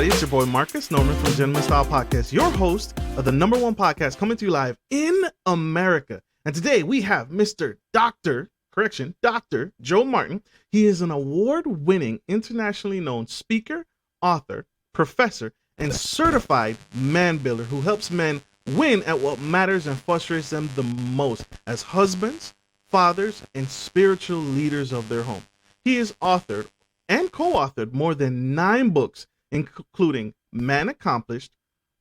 everybody. It's your boy Marcus Norman from Gentleman Style Podcast, your host of the #1 podcast coming to you live in America. And today we have Dr. Joe Martin. He is an award-winning, internationally known speaker, author, professor, and certified man builder who helps men win at what matters and frustrates them the most as husbands, fathers, and spiritual leaders of their home. He has authored and co-authored more than 9 books, including Man Accomplished,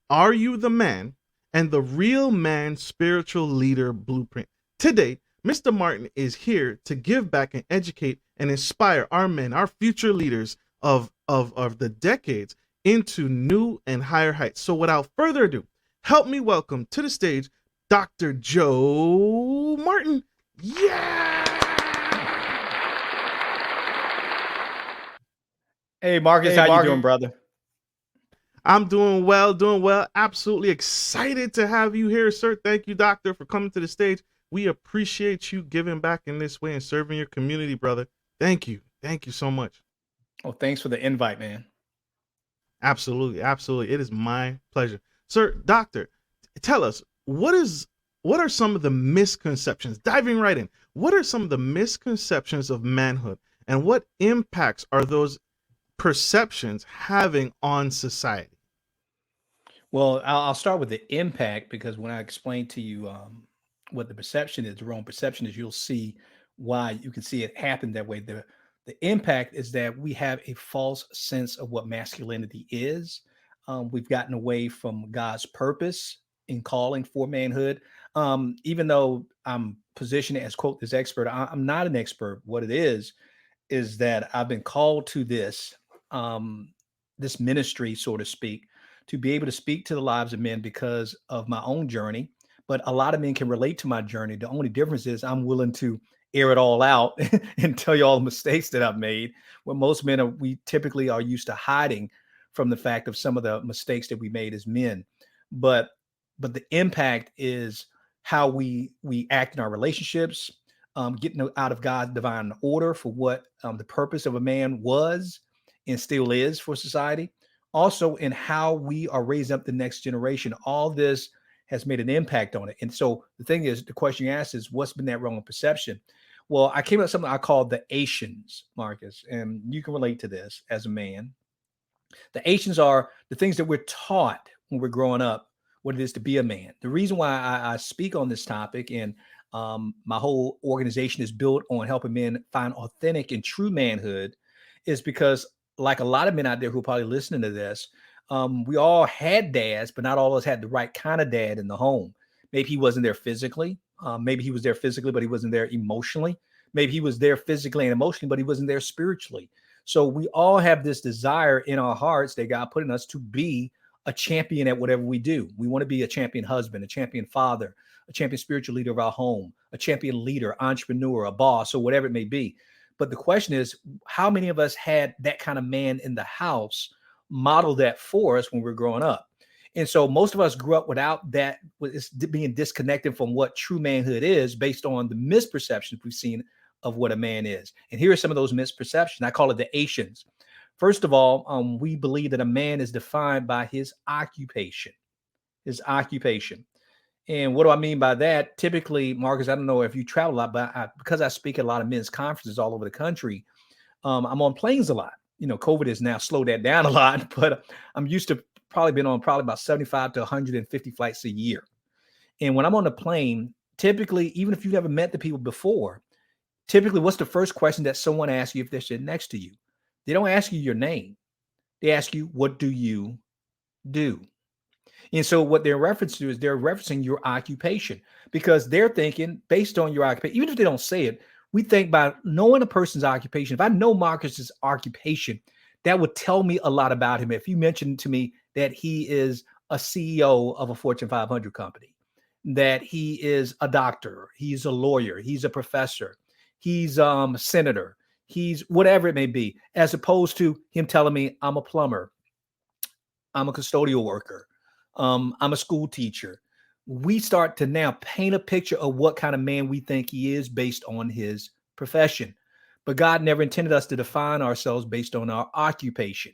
Are You the Man, and The Real Man Spiritual Leader Blueprint. Today, Mr. Martin is here to give back and educate and inspire our men, our future leaders of the decades into new and higher heights. So without further ado, help me welcome to the stage Dr. Joe Martin. Yeah! Hey, Marcus, how you doing, brother? I'm doing well. Absolutely excited to have you here, sir. Thank you, doctor, for coming to the stage. We appreciate you giving back in this way and serving your community, brother. Thank you. Thank you so much. Oh, thanks for the invite, man. Absolutely. It is my pleasure. Sir, doctor, tell us, what are some of the misconceptions? Diving right in. What are some of the misconceptions of manhood, and what impacts are those perceptions having on society? Well, I'll start with the impact, because when I explain to you what the perception is, the wrong perception is, you'll see why you can see it happen that way. The impact is that we have a false sense of what masculinity is. We've gotten away from God's purpose in calling for manhood. Even though I'm positioned as, quote, this expert, I'm not an expert. What it is that I've been called to this ministry, so to speak, to be able to speak to the lives of men because of my own journey. But a lot of men can relate to my journey. The only difference is I'm willing to air it all out and tell you all the mistakes that I've made. When most men we typically are used to hiding from the fact of some of the mistakes that we made as men. But the impact is how we act in our relationships, getting out of God's divine order for what the purpose of a man was and still is for society. Also in how we are raising up the next generation. All this has made an impact on it. And so the thing is, the question you asked is, what's been that wrong perception? Well, I came up with something I call the Asians, Marcus, and you can relate to this as a man. The Asians are the things that we're taught when we're growing up, what it is to be a man. The reason why I speak on this topic, and my whole organization is built on helping men find authentic and true manhood, is because, like a lot of men out there who are probably listening to this, we all had dads, but not all of us had the right kind of dad in the home. Maybe he wasn't there physically. Maybe he was there physically, but he wasn't there emotionally. Maybe he was there physically and emotionally, but he wasn't there spiritually. So we all have this desire in our hearts that God put in us to be a champion at whatever we do. We want to be a champion husband, a champion father, a champion spiritual leader of our home, a champion leader, entrepreneur, a boss, or whatever it may be. But the question is, how many of us had that kind of man in the house model that for us when we were growing up? And so most of us grew up without that, being disconnected from what true manhood is based on the misperceptions we've seen of what a man is. And here are some of those misperceptions. I call it the Asians. First of all, we believe that a man is defined by his occupation. And what do I mean by that? Typically, Marcus, I don't know if you travel a lot, but because I speak at a lot of men's conferences all over the country, I'm on planes a lot. You know, COVID has now slowed that down a lot, but I'm used to been on about 75 to 150 flights a year. And when I'm on the plane, typically, even if you've never met the people before, typically, what's the first question that someone asks you if they're sitting next to you? They don't ask you your name. They ask you, what do you do? And so what they're referencing your occupation, because they're thinking based on your occupation, even if they don't say it, we think by knowing a person's occupation. If I know Marcus's occupation, that would tell me a lot about him. If you mentioned to me that he is a CEO of a Fortune 500 company, that he is a doctor, he's a lawyer, he's a professor, he's a senator, he's whatever it may be, as opposed to him telling me I'm a plumber, I'm a custodial worker, I'm a school teacher. We start to now paint a picture of what kind of man we think he is based on his profession. But God never intended us to define ourselves based on our occupation.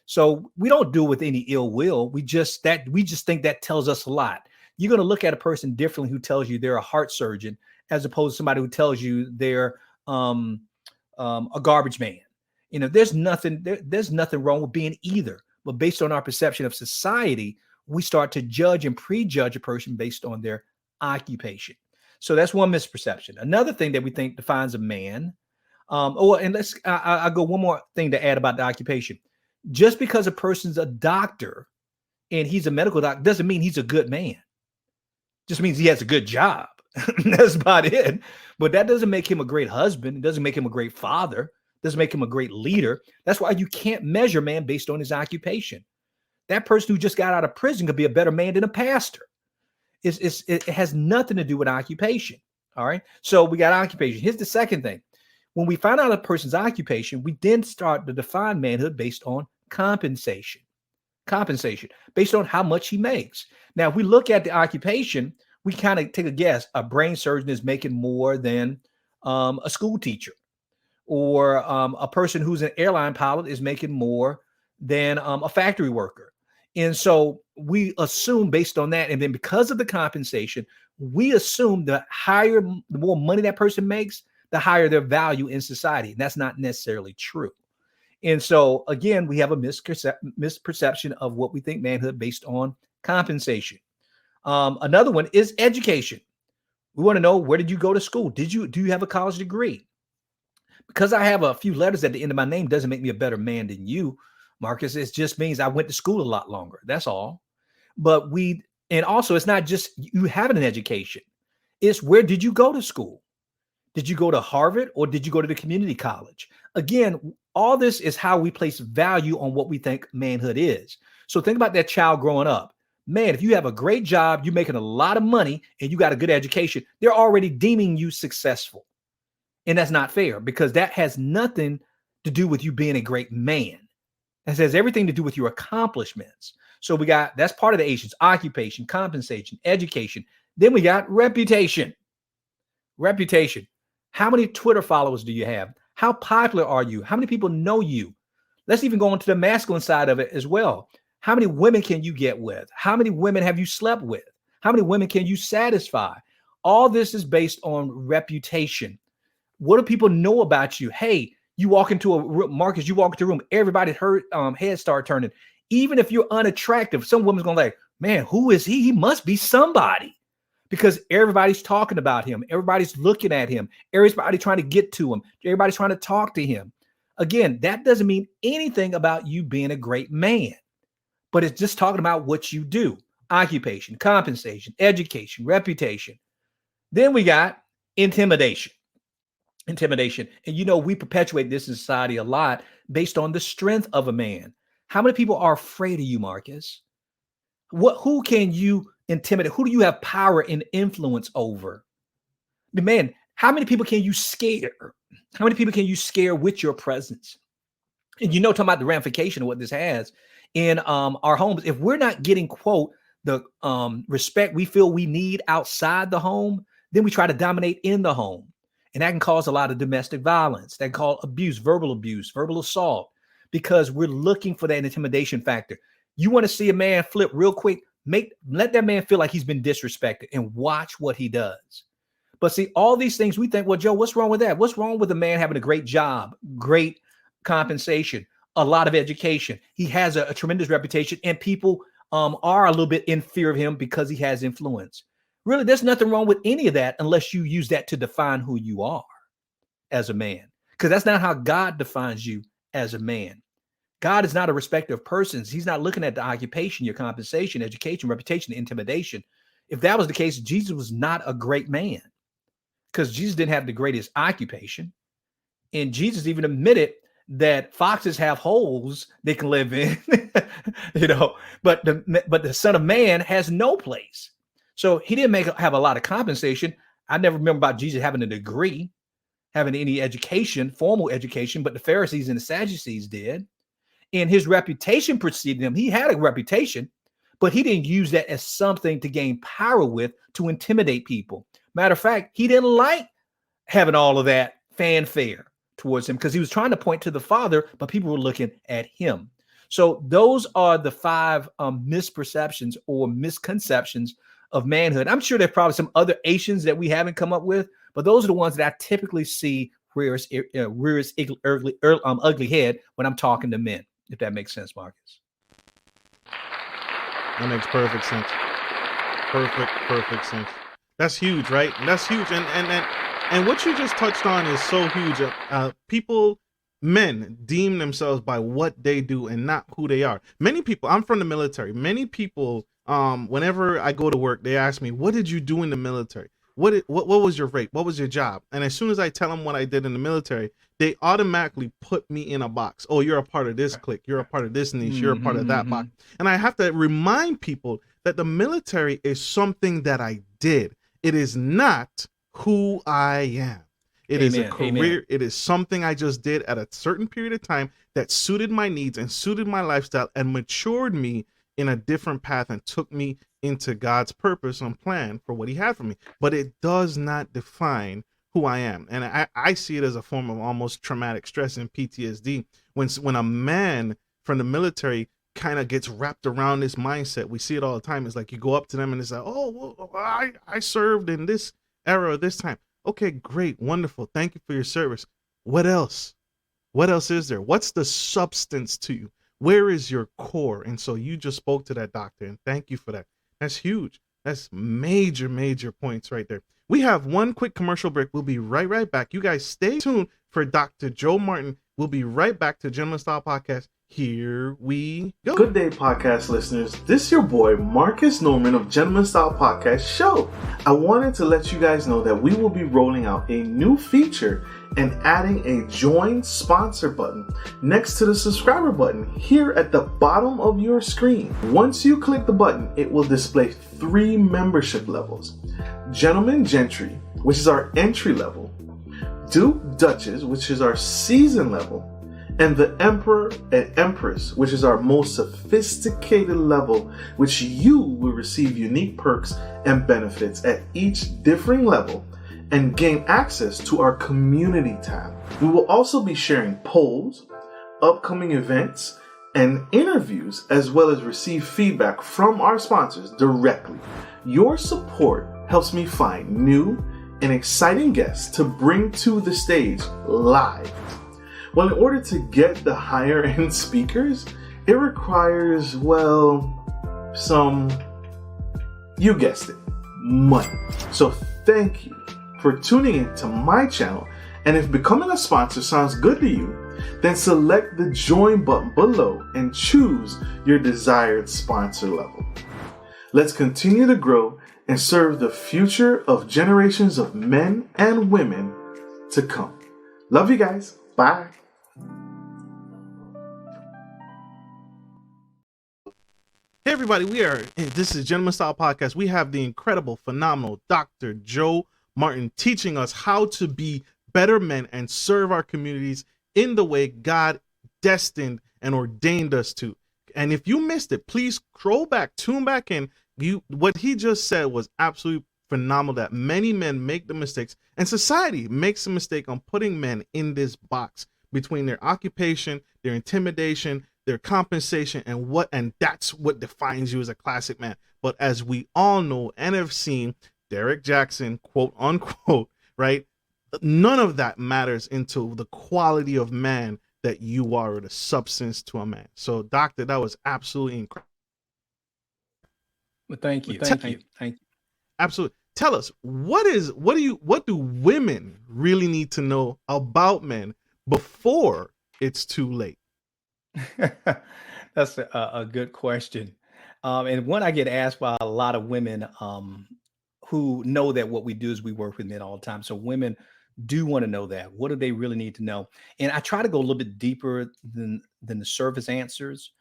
So we don't do it with any ill will. We just think that tells us a lot. You're going to look at a person differently who tells you they're a heart surgeon as opposed to somebody who tells you they're a garbage man. There's nothing wrong with being either. But based on our perception of society, we start to judge and prejudge a person based on their occupation. So that's one misperception. Another thing that we think defines a man. And I'll go one more thing to add about the occupation. Just because a person's a doctor and he's a medical doctor doesn't mean he's a good man. Just means he has a good job. That's about it. But that doesn't make him a great husband. It doesn't make him a great father. It doesn't make him a great leader. That's why you can't measure man based on his occupation. That person who just got out of prison could be a better man than a pastor. It has nothing to do with occupation. All right. So we got occupation. Here's the second thing. When we find out a person's occupation, we then start to define manhood based on compensation. Compensation based on how much he makes. Now, if we look at the occupation, we kind of take a guess. A brain surgeon is making more than a school teacher, or a person who's an airline pilot is making more than a factory worker. And so we assume based on that, and then because of the compensation, we assume the more money that person makes, the higher their value in society. And that's not necessarily true. And so, again, we have a misperception of what we think manhood based on compensation. Another one is education. We want to know, where did you go to school? Do you have a college degree? Because I have a few letters at the end of my name doesn't make me a better man than you, Marcus. It just means I went to school a lot longer. That's all. But and also it's not just you having an education. It's where did you go to school? Did you go to Harvard or did you go to the community college? Again, all this is how we place value on what we think manhood is. So think about that child growing up. Man, if you have a great job, you're making a lot of money and you got a good education, they're already deeming you successful. And that's not fair because that has nothing to do with you being a great man. That has everything to do with your accomplishments. So that's part of the Asians: occupation, compensation, education. Then we got reputation. Reputation. How many Twitter followers do you have? How popular are you? How many people know you? Let's even go on to the masculine side of it as well. How many women can you get with? How many women have you slept with? How many women can you satisfy? All this is based on reputation. What do people know about you? Hey, you walk into a room, Marcus, you walk into a room, everybody's head start turning. Even if you're unattractive, some woman's going to like, man, who is he? He must be somebody. Because everybody's talking about him. Everybody's looking at him. Everybody's trying to get to him. Everybody's trying to talk to him. Again, that doesn't mean anything about you being a great man, but it's just talking about what you do: occupation, compensation, education, reputation. Then we got intimidation. Intimidation. And we perpetuate this in society a lot based on the strength of a man. How many people are afraid of you, Marcus? Who can you intimidate? Who do you have power and influence over? Man, how many people can you scare? How many people can you scare with your presence? And talking about the ramification of what this has in our homes. If we're not getting, quote, the respect we feel we need outside the home, then we try to dominate in the home. And that can cause a lot of domestic violence. That can cause abuse, verbal assault, because we're looking for that intimidation factor. You want to see a man flip real quick, let that man feel like he's been disrespected and watch what he does. But see, all these things we think, well, Joe, what's wrong with that? What's wrong with a man having a great job, great compensation, a lot of education? He has a tremendous reputation and people are a little bit in fear of him because he has influence. Really, there's nothing wrong with any of that unless you use that to define who you are as a man, because that's not how God defines you as a man. God is not a respecter of persons. He's not looking at the occupation, your compensation, education, reputation, intimidation. If that was the case, Jesus was not a great man, because Jesus didn't have the greatest occupation. And Jesus even admitted that foxes have holes they can live in, but the Son of Man has no place. So he didn't have a lot of compensation. I never remember about Jesus having a degree, having any education, formal education, but the Pharisees and the Sadducees did. And his reputation preceded him. He had a reputation, but he didn't use that as something to gain power with, to intimidate people. Matter of fact, he didn't like having all of that fanfare towards him because he was trying to point to the Father, but people were looking at him. So those are the 5 misperceptions or misconceptions of manhood. I'm sure there's probably some other Asians that we haven't come up with, but those are the ones that I typically see rear its ugly head when I'm talking to men, if that makes sense, Marcus. That makes perfect sense. Perfect sense. That's huge, right? That's huge. And what you just touched on is so huge. Men deem themselves by what they do and not who they are. Many people, I'm from the military. Many people, whenever I go to work, they ask me, "What did you do in the military? What was your rate? What was your job?" And as soon as I tell them what I did in the military, they automatically put me in a box. Oh, you're a part of this clique. You're a part of this niche. You're a part of that box. And I have to remind people that the military is something that I did. It is not who I am. It is a career. Amen. It is something I just did at a certain period of time that suited my needs and suited my lifestyle and matured me in a different path and took me into God's purpose and plan for what he had for me. But it does not define who I am. And I see it as a form of almost traumatic stress and PTSD. When a man from the military kind of gets wrapped around this mindset, we see it all the time. It's like you go up to them and it's like, "Oh, well, I served in this era or this time." Okay, great, wonderful. Thank you for your service. What else? What else is there? What's the substance to you? Where is your core? And so you just spoke to that, doctor, and thank you for that. That's huge. That's major points right there. We have one quick commercial break. We'll be right back. You guys stay tuned for Dr. Joe Martin. We'll be right back to Gentleman Style Podcast. Here we go. Good day, podcast listeners. This is your boy, Marcus Norman of Gentleman Style Podcast Show. I wanted to let you guys know that we will be rolling out a new feature and adding a join sponsor button next to the subscriber button here at the bottom of your screen. Once you click the button, it will display 3 membership levels. Gentleman Gentry, which is our entry level, Duke Duchess, which is our season level, and the Emperor and Empress, which is our most sophisticated level, which you will receive unique perks and benefits at each differing level and gain access to our community tab. We will also be sharing polls, upcoming events, and interviews, as well as receive feedback from our sponsors directly. Your support helps me find new and exciting guests to bring to the stage live. Well, in order to get the higher end speakers, it requires, you guessed it, money. So thank you for tuning in to my channel. And if becoming a sponsor sounds good to you, then select the join button below and choose your desired sponsor level. Let's continue to grow and serve the future of generations of men and women to come. Love you guys. Bye. Hey everybody, this is Gentleman Style Podcast. We have the incredible, phenomenal Dr. Joe Martin teaching us how to be better men and serve our communities in the way God destined and ordained us to. And if you missed it, please scroll back, tune back in. What he just said was absolutely phenomenal, that many men make the mistakes and society makes a mistake on putting men in this box between their occupation, their intimidation, their compensation, and that's what defines you as a classic man. But as we all know and have seen, Derek Jackson, quote unquote, right? None of that matters into the quality of man that you are, or the substance to a man. So, doctor, that was absolutely incredible. Well, thank you. Absolutely. Tell us, what do women really need to know about men before it's too late? That's a good question. And one I get asked by a lot of women who know that what we do is we work with men all the time. So women do want to know that. What do they really need to know? And I try to go a little bit deeper than the surface answers,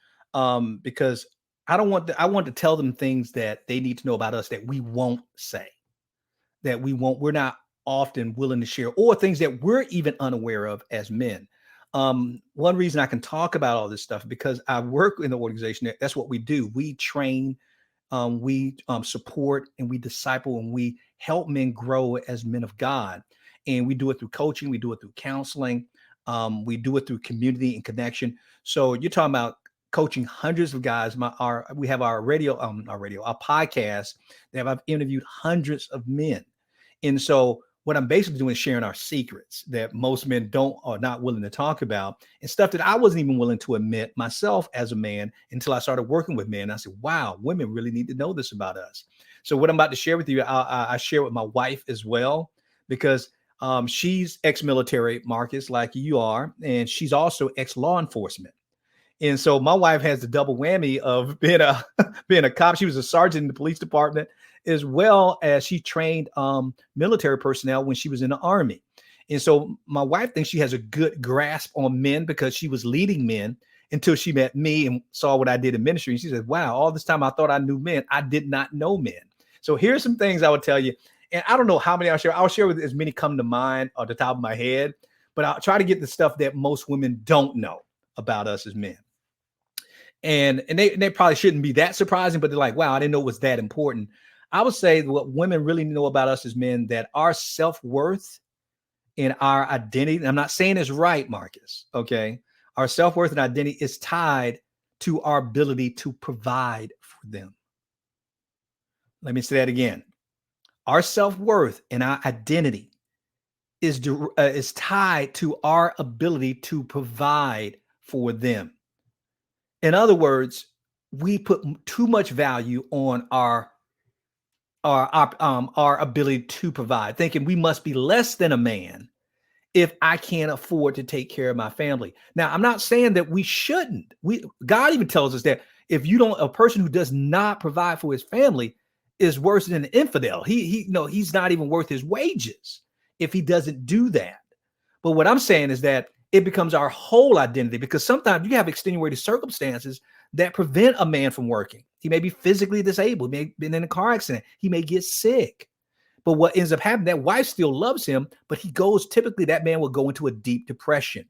because I want to tell them things that they need to know about us that we won't say, we're not often willing to share, or things that we're even unaware of as men. One reason I can talk about all this stuff, because I work in the organization. That's what we do. We train, we support, and we disciple, and we help men grow as men of God. And we do it through coaching. We do it through counseling. We do it through community and connection. So you're talking about coaching hundreds of guys. We have our podcast that I've interviewed hundreds of men. And so what I'm basically doing is sharing our secrets that most men are not willing to talk about, and stuff that I wasn't even willing to admit myself as a man until I started working with men. I said, wow, women really need to know this about us. So what I'm about to share with you, I share with my wife as well, because she's ex-military, Marcus, like you are, and she's also ex-law enforcement. And so my wife has the double whammy of being a cop. She was a sergeant in the police department, as well as she trained military personnel when she was in the Army. And so my wife thinks she has a good grasp on men because she was leading men until she met me and saw what I did in ministry. And she said, wow, all this time I thought I knew men. I did not know men. So here's some things I would tell you. And I don't know how many I'll share. I'll share with as many come to mind off the top of my head, but I'll try to get the stuff that most women don't know about us as men. And they probably shouldn't be that surprising, but they're like, wow, I didn't know it was that important. I would say what women really know about us as men, that our self-worth and our identity, and I'm not saying it's right, Marcus, okay? Our self-worth and identity is tied to our ability to provide for them. Let me say that again. Our self-worth and our identity is tied to our ability to provide for them. In other words, we put too much value on our ability to provide, thinking we must be less than a man if I can't afford to take care of my family. Now, I'm not saying that we shouldn't. God even tells us that if a person who does not provide for his family is worse than an infidel. He's not even worth his wages if he doesn't do that. But what I'm saying is that it becomes our whole identity, because sometimes you have extenuating circumstances that prevent a man from working. He may be physically disabled, may have been in a car accident, he may get sick. But what ends up happening, that wife still loves him, but that man will go into a deep depression.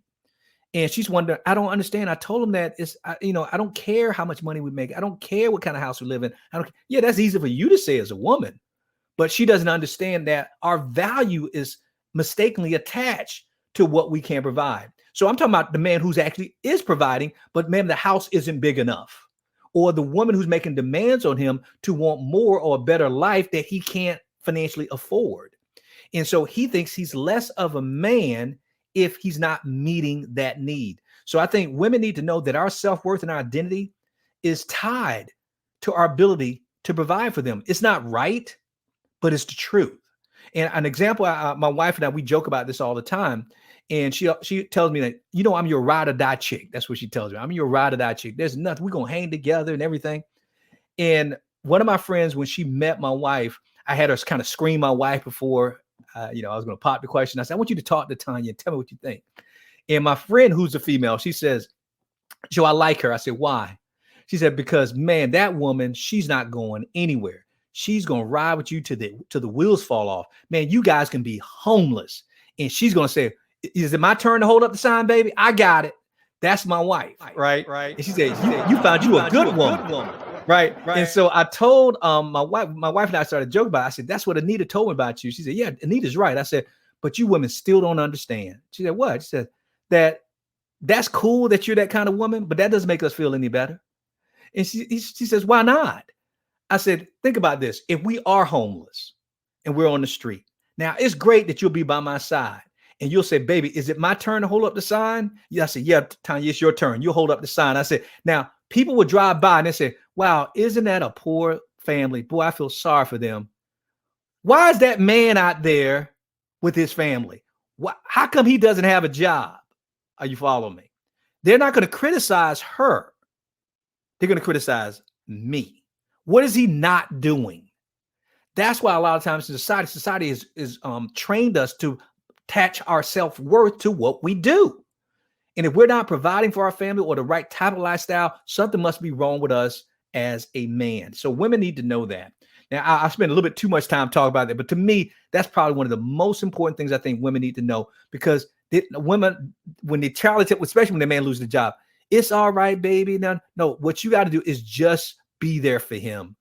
And she's wondering, I don't understand. I told him that I don't care how much money we make. I don't care what kind of house we live in. Yeah, that's easy for you to say as a woman, but she doesn't understand that our value is mistakenly attached to what we can provide. So I'm talking about the man who's actually is providing, but man, the house isn't big enough. Or the woman who's making demands on him to want more or a better life that he can't financially afford. And so he thinks he's less of a man if he's not meeting that need. So I think women need to know that our self-worth and our identity is tied to our ability to provide for them. It's not right, but it's the truth. And an example, my wife and I, we joke about this all the time. And she tells me that, I'm your ride or die chick. That's what she tells me. I'm your ride or die chick. There's nothing. We're going to hang together and everything. And one of my friends, when she met my wife, I had her kind of screen my wife before, I was going to pop the question. I said, I want you to talk to Tanya and tell me what you think. And my friend, who's a female, she says, Joe, I like her. I said, why? She said, because man, that woman, she's not going anywhere. She's going to ride with you till the wheels fall off. Man, you guys can be homeless. And she's going to say, is it my turn to hold up the sign, baby? I got it. That's my wife, right? And she said, you found you a good woman. Right. And so I told my wife and I started joking about it. I said, that's what Anita told me about you. She said, yeah, Anita's right. I said, but you women still don't understand. She said, what? She said, that's cool that you're that kind of woman, but that doesn't make us feel any better. And she says, why not? I said, think about this. If we are homeless and we're on the street, now it's great that you'll be by my side and you'll say, baby, is it my turn to hold up the sign? Yeah. I said, yeah, Tanya, it's your turn. You'll hold up the sign. I said, now people would drive by and they say, wow, isn't that a poor family? Boy, I feel sorry for them. Why is that man out there with his family? How come he doesn't have a job? Are you following me? They're not going to criticize her. They're going to criticize me. What is he not doing? That's why a lot of times in society is trained us to attach our self-worth to what we do. And if we're not providing for our family or the right type of lifestyle, something must be wrong with us as a man. So women need to know that. Now, I spent a little bit too much time talking about that, but to me, that's probably one of the most important things I think women need to know, because women, when they challenge it, especially when the man loses the job, it's all right, baby. No, what you got to do is just be there for him.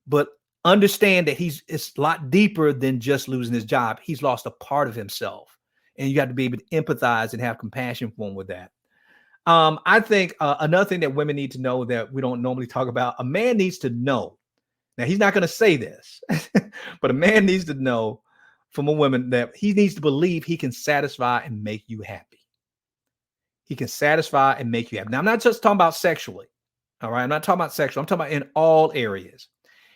But understand that it's a lot deeper than just losing his job. He's lost a part of himself. And you got to be able to empathize and have compassion for him with that. I think another thing that women need to know that we don't normally talk about, a man needs to know. Now, he's not going to say this, but a man needs to know from a woman that he needs to believe he can satisfy and make you happy. He can satisfy and make you happy. Now, I'm not just talking about sexually. All right. I'm not talking about sexual. I'm talking about in all areas.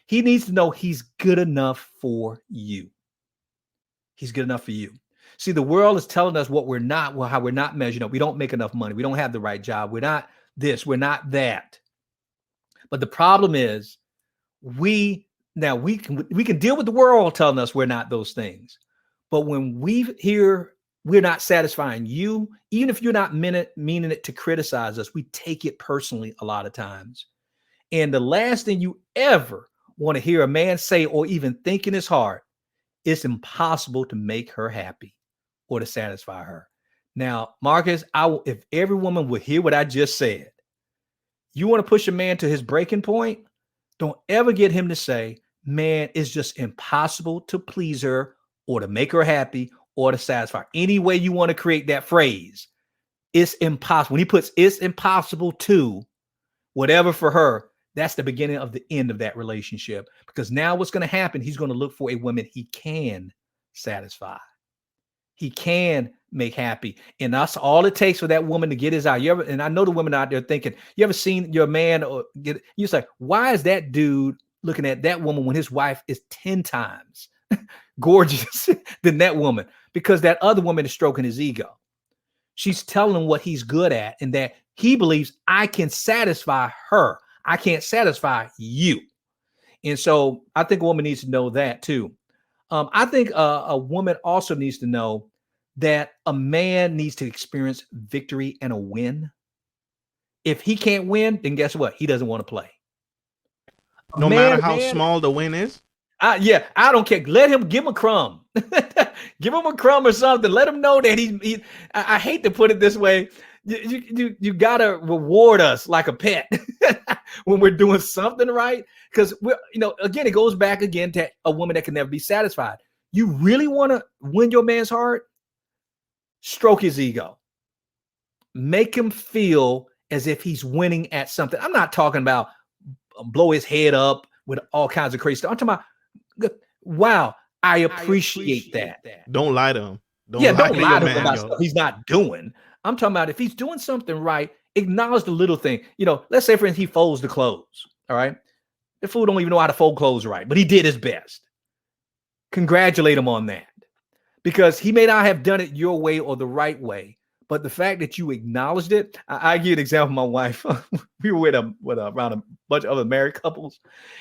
He needs to know he's good enough for you. He's good enough for you. See, the world is telling us what we're not, well, how we're not measuring up. We don't make enough money. We don't have the right job. We're not this. We're not that. But the problem is we can deal with the world telling us we're not those things. But when we hear we're not satisfying you, even if you're not meaning it to criticize us, we take it personally a lot of times. And the last thing you ever want to hear a man say or even think in his heart, it's impossible to make her happy or to satisfy her. Now, Marcus, if every woman would hear what I just said, you want to push a man to his breaking point, don't ever get him to say, man, it's just impossible to please her or to make her happy or to satisfy her. Any way you want to create that phrase, it's impossible. When he puts it's impossible to whatever for her, that's the beginning of the end of that relationship. Because now what's going to happen, he's going to look for a woman he can satisfy. He can make happy. And that's all it takes for that woman to get his eye. And I know the women out there thinking, you ever seen your man you're like, why is that dude looking at that woman when his wife is 10 times gorgeous than that woman? Because that other woman is stroking his ego. She's telling him what he's good at and that he believes I can satisfy her. I can't satisfy you. And so I think a woman needs to know that too. I think a woman also needs to know that a man needs to experience victory and a win. If he can't win, then guess what? He doesn't want to play. No matter how small the win is? Yeah, I don't care. Let him, give him a crumb. Give him a crumb or something. Let him know that I hate to put it this way. You gotta reward us like a pet when we're doing something right. Because again, it goes back again to a woman that can never be satisfied. You really want to win your man's heart? Stroke his ego. Make him feel as if he's winning at something. I'm not talking about blow his head up with all kinds of crazy stuff. I'm talking about, wow, I appreciate that. Don't lie to him. Don't lie to him about stuff he's not doing. I'm talking about if he's doing something right, acknowledge the little thing. Let's say, for instance, he folds the clothes. All right. The fool don't even know how to fold clothes right, but he did his best. Congratulate him on that. Because he may not have done it your way or the right way, but the fact that you acknowledged it, I give you an example. My wife, we were around a bunch of other married couples,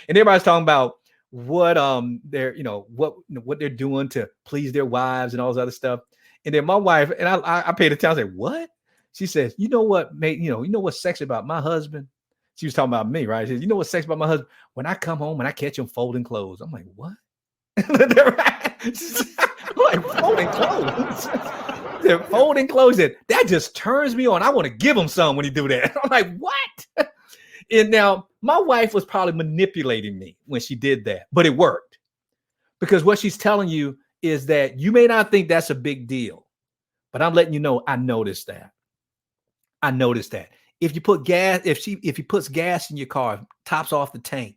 and everybody's talking about what what they're doing to please their wives and all this other stuff. And then my wife, and I paid attention. I was like, what? She says, you know what what's sexy about my husband? She was talking about me, right? She says, you know what's sexy about my husband? When I come home and I catch him folding clothes. I'm like, what? I'm like, folding clothes. They're folding clothes. That just turns me on. I want to give him some when he do that. I'm like, what? And now my wife was probably manipulating me when she did that, but it worked. Because what she's telling you is that you may not think that's a big deal, but I'm letting you know I noticed that. I noticed that. If you put gas, if he puts gas in your car, tops off the tank,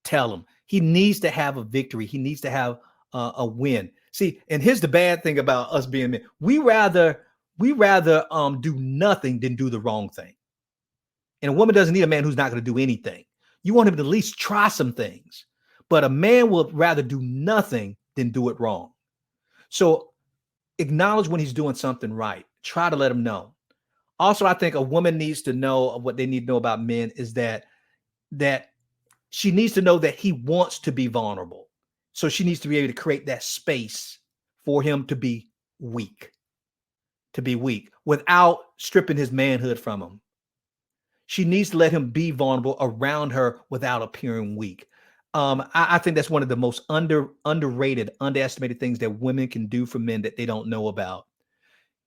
tell him he needs to have a victory. He needs to have a win. See, and here's the bad thing about us being men. We rather do nothing than do the wrong thing. And a woman doesn't need a man who's not going to do anything. You want him to at least try some things. But a man will rather do nothing than do it wrong. So acknowledge when he's doing something right. Try to let him know. Also, I think a woman needs to know what they need to know about men is that she needs to know that he wants to be vulnerable. So she needs to be able to create that space for him to be weak without stripping his manhood from him. She needs to let him be vulnerable around her without appearing weak. I think that's one of the most underrated, underestimated things that women can do for men that they don't know about.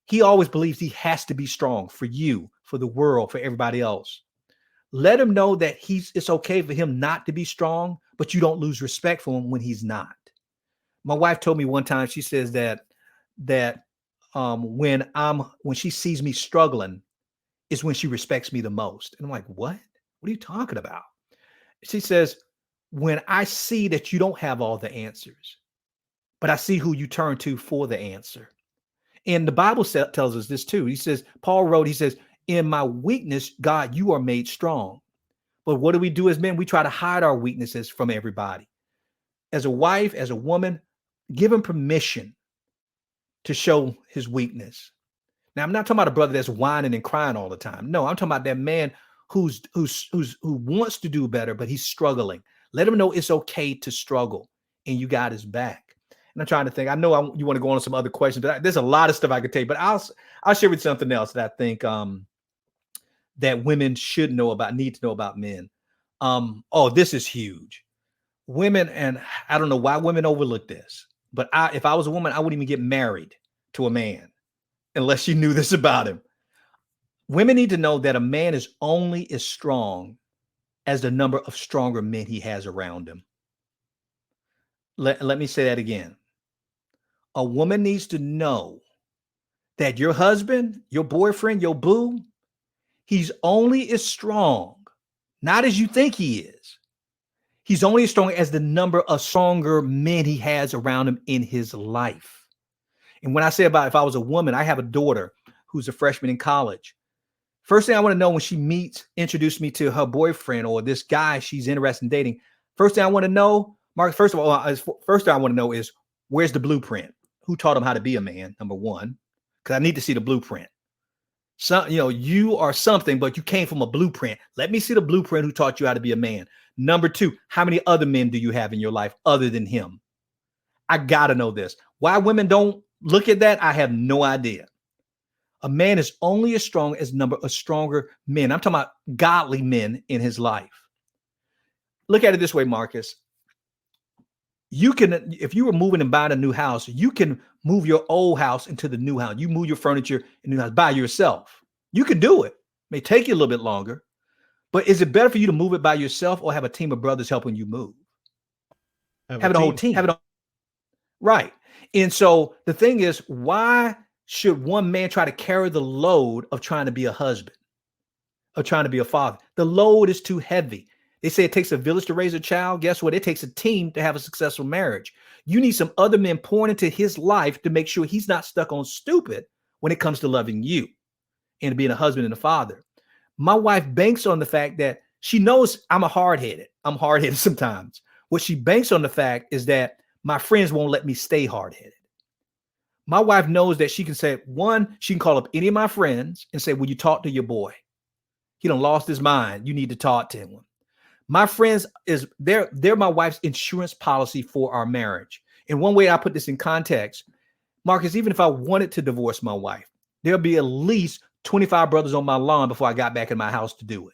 He always believes he has to be strong for you, for the world, for everybody else. Let him know that it's okay for him not to be strong, but you don't lose respect for him when he's not. My wife told me one time, she says that when she sees me struggling, is when she respects me the most. And I'm like, what? What are you talking about? She says, when I see that you don't have all the answers, but I see who you turn to for the answer. And the Bible tells us this too. He says, Paul wrote, he says, in my weakness, God, you are made strong. But what do we do as men? We try to hide our weaknesses from everybody. As a wife, as a woman, give him permission to show his weakness. Now, I'm not talking about a brother that's whining and crying all the time. No, I'm talking about that man who wants to do better, but he's struggling. Let him know it's okay to struggle, and you got his back. And I'm trying to think. I know you want to go on to some other questions, but there's a lot of stuff I could take. But I'll share with something else that I think that women should know about, need to know about men. This is huge. Women, and I don't know why women overlook this, but if I was a woman, I wouldn't even get married to a man unless you knew this about him. Women need to know that a man is only as strong as the number of stronger men he has around him. Let me say that again. A woman needs to know that your husband, your boyfriend, your boo, he's only as strong, not as you think he is. He's only as strong as the number of stronger men he has around him in his life. And when I say about if I was a woman, I have a daughter who's a freshman in college. First thing I want to know when she introduced me to her boyfriend or this guy she's interested in dating. First thing I want to know, Mark, first thing I want to know is where's the blueprint? Who taught him how to be a man? Number one, because I need to see the blueprint. You are something, but you came from a blueprint. Let me see the blueprint who taught you how to be a man. Number two, how many other men do you have in your life other than him? I got to know this. Why women don't look at that, I have no idea. A man is only as strong as number of stronger men. I'm talking about godly men in his life. Look at it this way, Marcus. You can, if you were moving and buying a new house, you can move your old house into the new house. You move your furniture in the new house by yourself. You can do it. It may take you a little bit longer, but is it better for you to move it by yourself or have a team of brothers helping you move? Having a whole team. Right. And so the thing is, why should one man try to carry the load of trying to be a husband, of trying to be a father? The load is too heavy. They say it takes a village to raise a child. Guess what? It takes a team to have a successful marriage. You need some other men pouring into his life to make sure he's not stuck on stupid when it comes to loving you and being a husband and a father. My wife banks on the fact that she knows I'm hard-headed sometimes. What she banks on the fact is that my friends won't let me stay hard-headed. My wife knows that she can say, one, she can call up any of my friends and say, will you talk to your boy? He done lost his mind. You need to talk to him. My friends they're my wife's insurance policy for our marriage. And one way I put this in context, Marcus, even if I wanted to divorce my wife, there'll be at least 25 brothers on my lawn before I got back in my house to do it.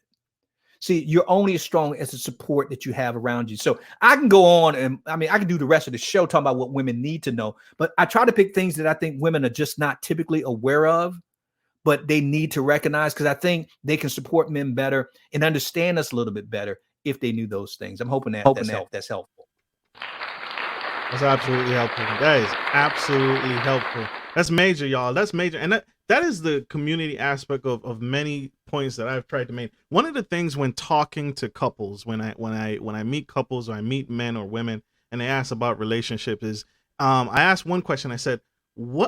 See, you're only as strong as the support that you have around you. So I can go on and I can do the rest of the show talking about what women need to know, but I try to pick things that I think women are just not typically aware of, but they need to recognize because I think they can support men better and understand us a little bit better if they knew those things. I'm hoping that's helpful. That's absolutely helpful. That is absolutely helpful. That's major, y'all. That's major. And that is the community aspect of many points that I've tried to make. One of the things when talking to couples, when I meet couples or I meet men or women and they ask about relationship is, I asked one question. I said,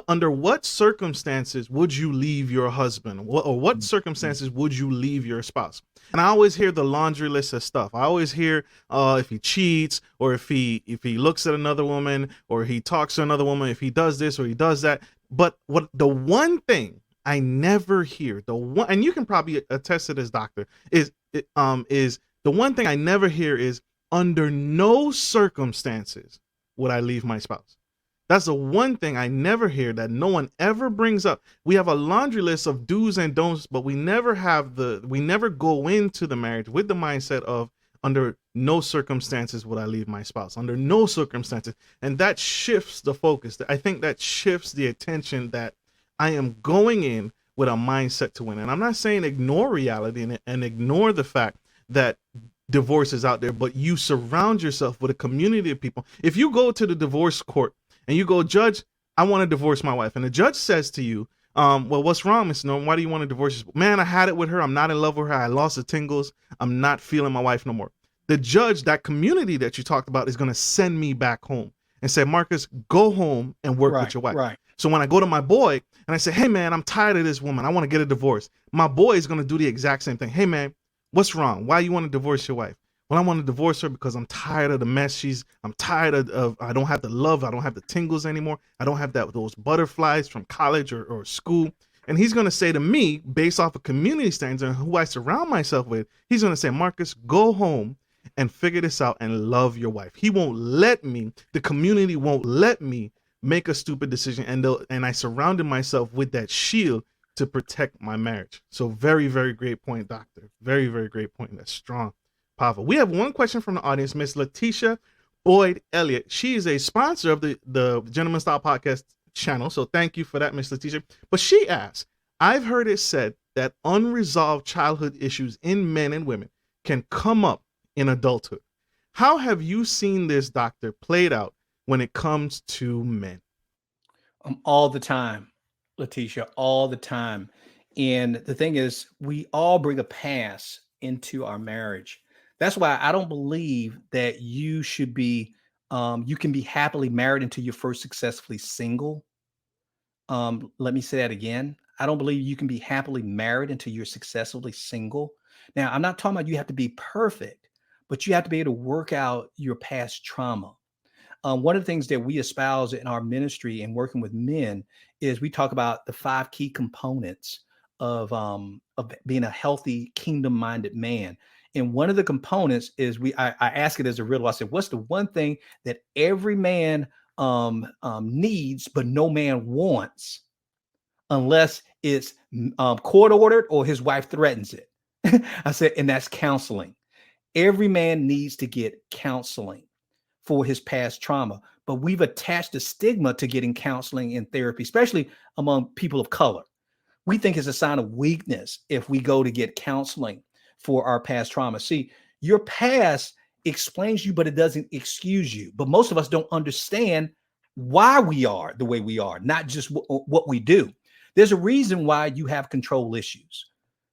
under what circumstances would you leave your husband? What circumstances would you leave your spouse? And I always hear the laundry list of stuff. I always hear if he cheats or if he looks at another woman or he talks to another woman, if he does this or he does that. But the one thing I never hear, and you can probably attest to this, doctor, is the one thing I never hear is under no circumstances would I leave my spouse. That's the one thing I never hear that no one ever brings up. We have a laundry list of do's and don'ts, but we never go into the marriage with the mindset of under no circumstances would I leave my spouse, under no circumstances. And that shifts the focus. I think that shifts the attention that I am going in with a mindset to win. And I'm not saying ignore reality and ignore the fact that divorce is out there, but you surround yourself with a community of people. If you go to the divorce court and you go, judge, I want to divorce my wife. And the judge says to you, Well, what's wrong, Miss Norm? Why do you want to divorce your man? I had it with her. I'm not in love with her. I lost the tingles. I'm not feeling my wife no more. The judge, that community that you talked about, is going to send me back home and say, Marcus, go home and work with Right, your wife. right. So when I go to my boy and I say, hey, man, I'm tired of this woman. I want to get a divorce. My boy is going to do the exact same thing. Hey, man, what's wrong? Why you want to divorce your wife? Well, I want to divorce her because I'm tired of the mess. I'm tired of I don't have the love. I don't have the tingles anymore. I don't have those butterflies from college or school. And he's going to say to me, based off of community standards and who I surround myself with, he's going to say, Marcus, go home and figure this out and love your wife. He won't let me, the community won't let me make a stupid decision. And I surrounded myself with that shield to protect my marriage. So very, very great point, doctor. Very, very great point. That's strong. Powerful. We have one question from the audience, Miss Letitia Boyd Elliott. She is a sponsor of the Gentleman Style Podcast channel. So thank you for that, Miss Letitia. But she asks, I've heard it said that unresolved childhood issues in men and women can come up in adulthood. How have you seen this, doctor, played out when it comes to men? All the time, Letitia, all the time. And the thing is, we all bring a past into our marriage. That's why I don't believe that you should be, you can be happily married until you're first successfully single. Let me say that again. I don't believe you can be happily married until you're successfully single. Now, I'm not talking about you have to be perfect, but you have to be able to work out your past trauma. One of the things that we espouse in our ministry and working with men is we talk about the 5 key components of being a healthy kingdom-minded man. And one of the components is I ask it as a riddle. I said, what's the one thing that every man needs, but no man wants, unless it's court ordered or his wife threatens it? I said, and that's counseling. Every man needs to get counseling for his past trauma, but we've attached a stigma to getting counseling and therapy, especially among people of color. We think it's a sign of weakness if we go to get counseling for our past trauma. See, your past explains you, but it doesn't excuse you. But most of us don't understand why we are the way we are, not just what we do. There's a reason why you have control issues.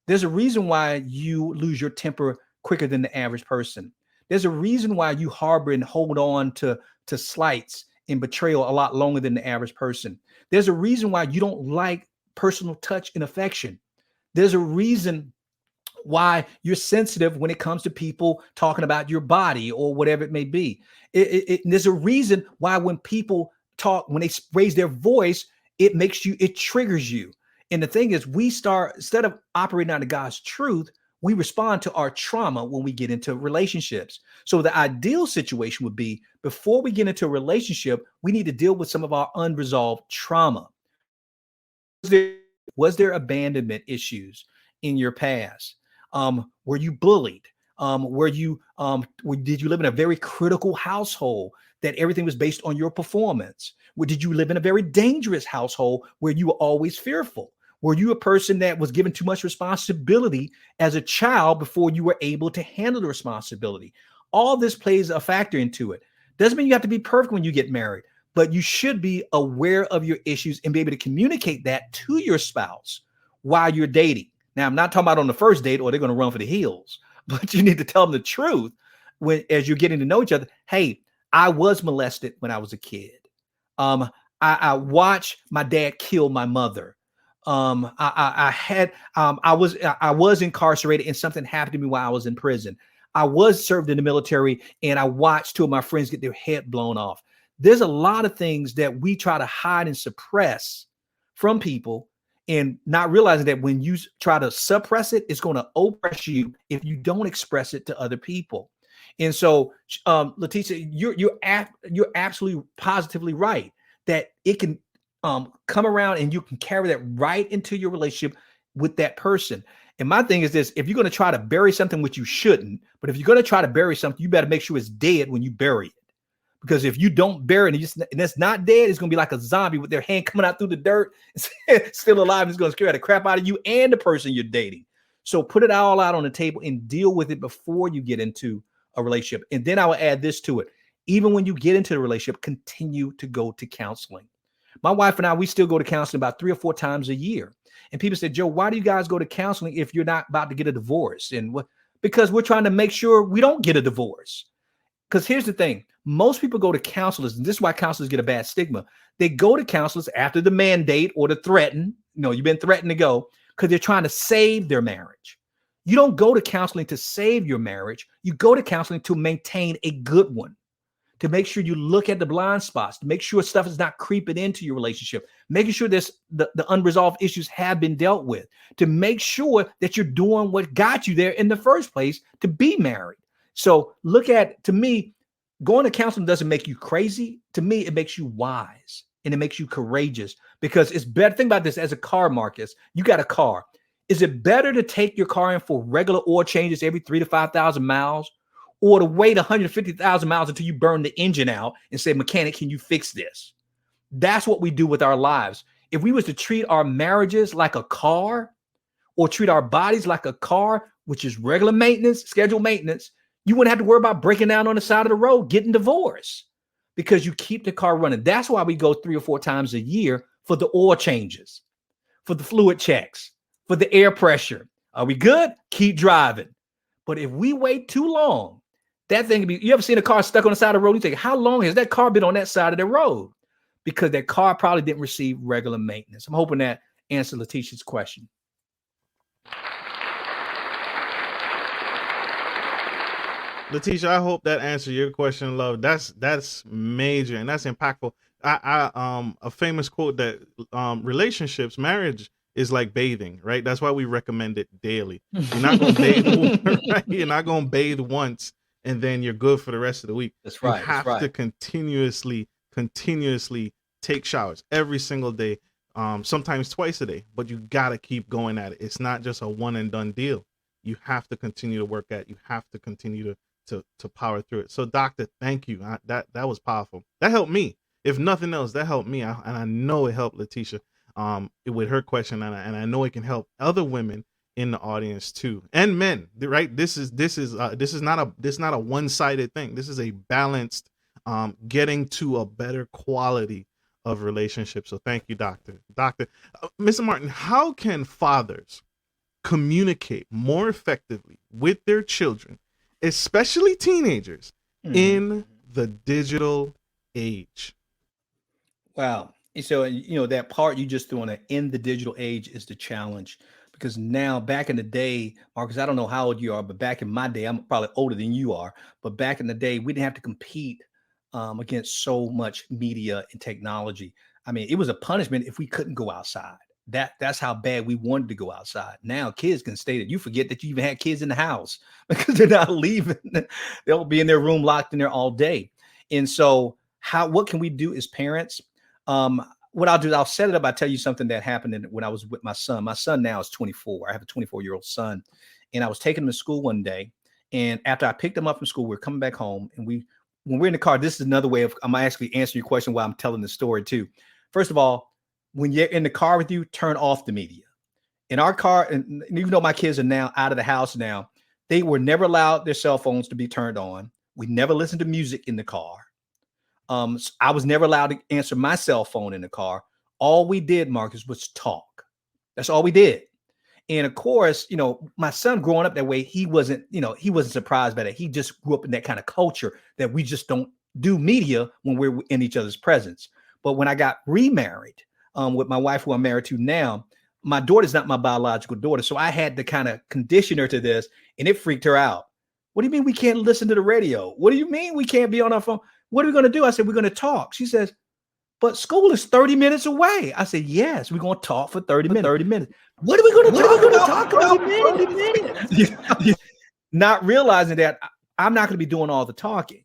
There's a reason why you lose your temper quicker than the average person. There's a reason why you harbor and hold on to slights and betrayal a lot longer than the average person. There's a reason why you don't like personal touch and affection. There's a reason why you're sensitive when it comes to people talking about your body or whatever it may be. There's a reason why when people talk, when they raise their voice, it triggers you. And the thing is, we start, instead of operating out of God's truth, we respond to our trauma when we get into relationships. So the ideal situation would be, before we get into a relationship, we need to deal with some of our unresolved trauma. Was there abandonment issues in your past? Were you bullied? Did you live in a very critical household that everything was based on your performance? Did you live in a very dangerous household where you were always fearful? Were you a person that was given too much responsibility as a child before you were able to handle the responsibility? All this plays a factor into it. Doesn't mean you have to be perfect when you get married, but you should be aware of your issues and be able to communicate that to your spouse while you're dating. Now, I'm not talking about on the first date or they're going to run for the hills, but you need to tell them the truth as you're getting to know each other. Hey, I was molested when I was a kid. I watched my dad kill my mother. I was incarcerated and something happened to me while I was in prison. I was served in the military and I watched 2 of my friends get their head blown off. There's a lot of things that we try to hide and suppress from people, and not realizing that when you try to suppress it, it's going to oppress you if you don't express it to other people. And so, Letitia, you're absolutely positively right that it can come around and you can carry that right into your relationship with that person. And my thing is this: if you're going to try to bury something, which you shouldn't, but if you're going to try to bury something, you better make sure it's dead when you bury it. Because if you don't bury it and it's not dead, it's going to be like a zombie with their hand coming out through the dirt, still alive, and it's going to scare the crap out of you and the person you're dating. So put it all out on the table and deal with it before you get into a relationship. And then I will add this to it: even when you get into the relationship, continue to go to counseling, My wife and I, we still go to counseling about 3 or 4 times a year. And people said, Joe, why do you guys go to counseling if you're not about to get a divorce? And what? Because we're trying to make sure we don't get a divorce. Because here's the thing. Most people go to counselors, and this is why counselors get a bad stigma. They go to counselors after the mandate or the threaten. You've been threatened to go because they're trying to save their marriage. You don't go to counseling to save your marriage. You go to counseling to maintain a good one, to make sure you look at the blind spots, to make sure stuff is not creeping into your relationship, making sure the unresolved issues have been dealt with, to make sure that you're doing what got you there in the first place to be married. So to me, going to counseling doesn't make you crazy. To me, it makes you wise and it makes you courageous, because it's better. Think about this as a car, Marcus. You got a car. Is it better to take your car in for regular oil changes every 3,000 to 5,000 miles, or to wait 150,000 miles until you burn the engine out and say, mechanic, can you fix this? That's what we do with our lives. If we was to treat our marriages like a car, or treat our bodies like a car, which is regular maintenance, scheduled maintenance, you wouldn't have to worry about breaking down on the side of the road, getting divorced, because you keep the car running. That's why we go 3 or 4 times a year for the oil changes, for the fluid checks, for the air pressure. Are we good? Keep driving. But if we wait too long, that thing can be, you ever seen a car stuck on the side of the road? You think, how long has that car been on that side of the road? Because that car probably didn't receive regular maintenance. I'm hoping that answered Letitia's question. Letitia, I hope that answered your question, love. That's major and that's impactful. A famous quote that marriage is like bathing, right? That's why we recommend it daily. You're not gonna bathe, right? You're not gonna bathe once and then you're good for the rest of the week. That's right. You have to continuously take showers every single day, sometimes twice a day, but you gotta keep going at it. It's not just a one and done deal. You have to continue to work at it. You have to continue to power through it. So, doctor, thank you. That was powerful. That helped me. If nothing else, that helped me. And I know it helped Letitia with her question, and I know it can help other women in the audience too, and men. Right? This is not a one-sided thing. This is a balanced, getting to a better quality of relationship. So, thank you, doctor. Mr. Martin, how can fathers communicate more effectively with their children, especially teenagers, in the digital age? Wow. So, that part you just threw on in the digital age is the challenge, because now, back in the day, Marcus, I don't know how old you are, but back in my day, I'm probably older than you are, but back in the day, we didn't have to compete against so much media and technology. I mean, it was a punishment if we couldn't go outside. That's how bad we wanted to go outside. Now kids can stay there. You forget that you even had kids in the house because they're not leaving. They'll be in their room locked in there all day. And so what can we do as parents? What I'll do is I'll set it up. I'll tell you something that happened when I was with my son. My son now is 24. I have a 24-year-old son. And I was taking him to school one day. And after I picked him up from school, we were coming back home. And when we're in the car, this is another way of, I'm actually answering your question while I'm telling the story too. First of all, when you're in the car with you, turn off the media. In our car, and even though my kids are now out of the house now, they were never allowed their cell phones to be turned on. We never listened to music in the car. So I was never allowed to answer my cell phone in the car. All we did, Marcus, was talk. That's all we did. And of course, my son growing up that way, he wasn't surprised by that. He just grew up in that kind of culture that we just don't do media when we're in each other's presence. But when I got remarried, with my wife, who I'm married to now, my daughter's not my biological daughter. So I had to kind of condition her to this, and it freaked her out. What do you mean we can't listen to the radio? What do you mean we can't be on our phone? What are we going to do? I said, we're going to talk. She says, but school is 30 minutes away. I said, yes, we're going to talk for 30 minutes. What are we going to talk about? 30 minutes. Not realizing that I'm not going to be doing all the talking.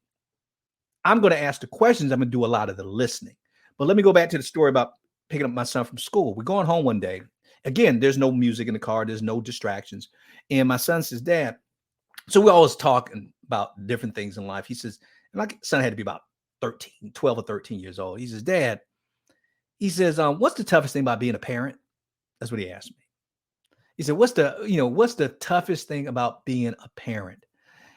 I'm going to ask the questions. I'm going to do a lot of the listening. But let me go back to the story about picking up my son from school. We're going home one day. Again, there's no music in the car. There's no distractions. And my son says, Dad, so we're always talking about different things in life. He says, and my son had to be about 12 or 13 years old. He says, Dad, he says, what's the toughest thing about being a parent? That's what he asked me. He said, what's the toughest thing about being a parent?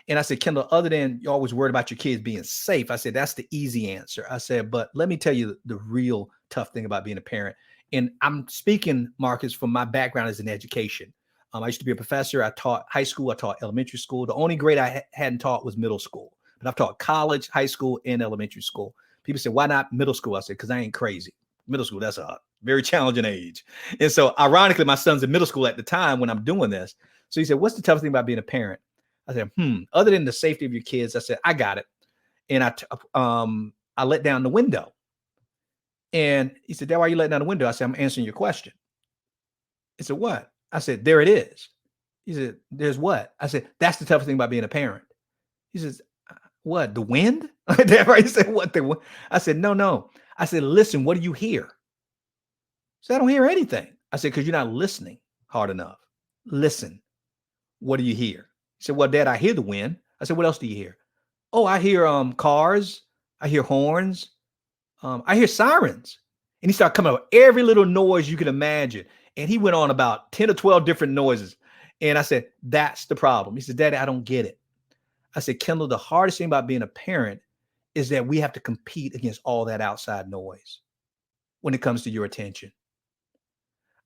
And I said, Kendall, other than you're always worried about your kids being safe, I said, that's the easy answer. I said, but let me tell you the real tough thing about being a parent. And I'm speaking, Marcus, from my background as an education. I used to be a professor. I taught high school. I taught elementary school. The only grade I hadn't taught was middle school. But I've taught college, high school, and elementary school. People say, why not middle school? I said, because I ain't crazy. Middle school, that's a very challenging age. And so ironically, my son's in middle school at the time when I'm doing this. So he said, what's the toughest thing about being a parent? I said, other than the safety of your kids, I said, I got it. And I let down the window. And he said, Dad, why are you letting down the window? I said, I'm answering your question. He said, what? I said, there it is. He said, there's what? I said, that's the toughest thing about being a parent. He says, what, the wind? He said, what, the wind? I said, no. I said, listen, what do you hear? He said, I don't hear anything. I said, because you're not listening hard enough. Listen, what do you hear? He said, well, Dad, I hear the wind. I said, what else do you hear? Oh, I hear cars. I hear horns. I hear sirens. And he started coming up with every little noise you can imagine. And he went on about 10 or 12 different noises. And I said, that's the problem. He said, Daddy, I don't get it. I said, Kendall, the hardest thing about being a parent is that we have to compete against all that outside noise when it comes to your attention.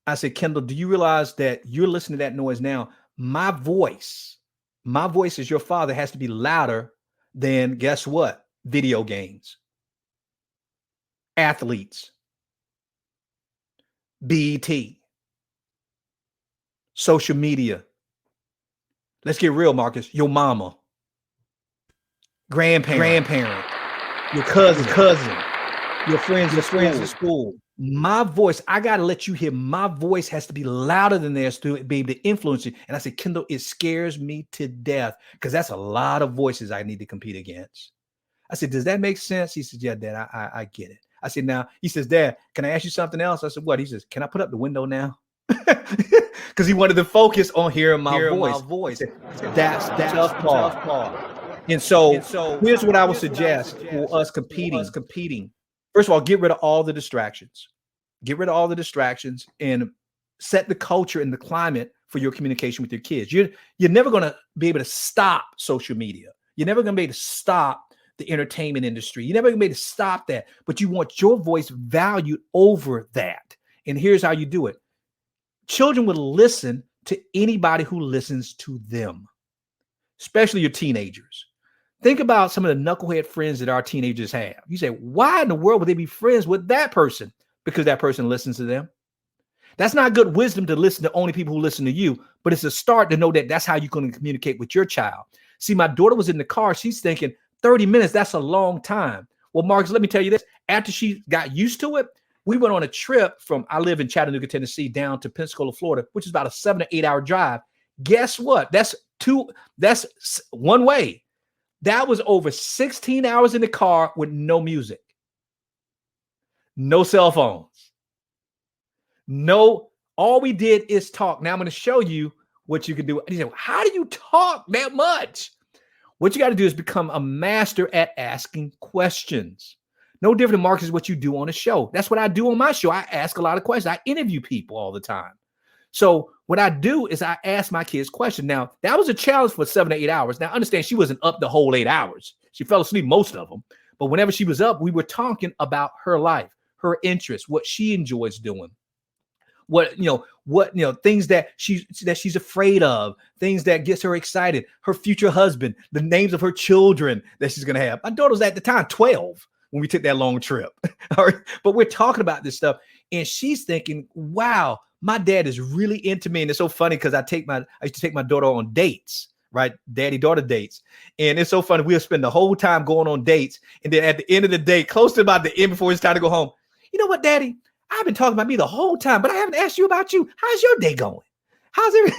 I said, Kendall, do you realize that you're listening to that noise now? My voice as your father has to be louder than, guess what? Video games, athletes, BET, social media. Let's get real, Marcus. Your mama, grandparent, your cousin, your friends at school. My voice, I got to let you hear. My voice has to be louder than theirs to be able to influence you. And I said, Kendall, it scares me to death because that's a lot of voices I need to compete against. I said, does that make sense? He said, yeah, Dad, I get it. I said, now, he says, Dad, can I ask you something else? I said, what? He says, can I put up the window now? Because he wanted to focus on hearing my voice. Said, that's the tough part. And so here's what I would suggest for us competing. First of all, get rid of all the distractions. Get rid of all the distractions and set the culture and the climate for your communication with your kids. You're never going to be able to stop social media. You're never going to be able to stop the entertainment industry. You're never going to be able to stop that, but you want your voice valued over that. And here's how you do it. Children will listen to anybody who listens to them, especially your teenagers. Think about some of the knucklehead friends that our teenagers have. You say, why in the world would they be friends with that person? Because that person listens to them. That's not good wisdom to listen to only people who listen to you, but it's a start to know that that's how you're going to communicate with your child. See, my daughter was in the car. She's thinking 30 minutes, that's a long time. Well, Marcus, let me tell you this. After she got used to it, we went on a trip from, I live in Chattanooga, Tennessee, down to Pensacola, Florida, which is about a 7 to 8 hour drive. Guess what? That's one way. That was over 16 hours in the car with no music, no cell phones, no, all we did is talk. Now I'm going to show you what you can do. And you say, well, how do you talk that much? What you got to do is become a master at asking questions. No different than Marcus is what you do on a show. That's what I do on my show. I ask a lot of questions. I interview people all the time. So what I do is I ask my kids questions. Now, that was a challenge for 7 to 8 hours. Now, understand she wasn't up the whole 8 hours. She fell asleep most of them. But whenever she was up, we were talking about her life, her interests, what she enjoys doing, things that she's afraid of, things that gets her excited, her future husband, the names of her children that she's going to have. My daughter was at the time 12 when we took that long trip. All right. But we're talking about this stuff. And she's thinking, wow, my dad is really into me. And it's so funny because I used to take my daughter on dates, right? Daddy-daughter dates. And it's so funny. We'll spend the whole time going on dates. And then at the end of the day, close to about the end before it's time to go home, you know what, Daddy? I've been talking about me the whole time, but I haven't asked you about you. How's your day going? How's it?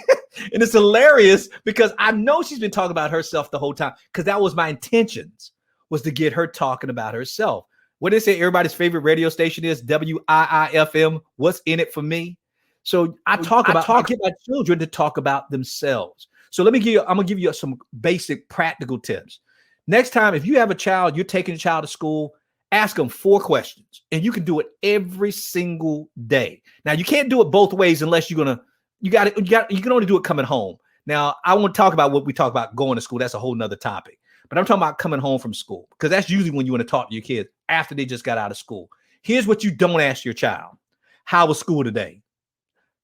And it's hilarious because I know she's been talking about herself the whole time because that was my intentions, was to get her talking about herself. What they say everybody's favorite radio station is WIIFM. What's in it for me? So I get my children to talk about themselves. So I'm gonna give you some basic practical tips. Next time, if you have a child, you're taking a child to school, ask them 4 questions, and you can do it every single day. Now you can't do it both ways unless you can only do it coming home. Now, I won't talk about what we talk about going to school. That's a whole nother topic. But I'm talking about coming home from school, because that's usually when you want to talk to your kids after they just got out of school. Here's what you don't ask your child. How was school today?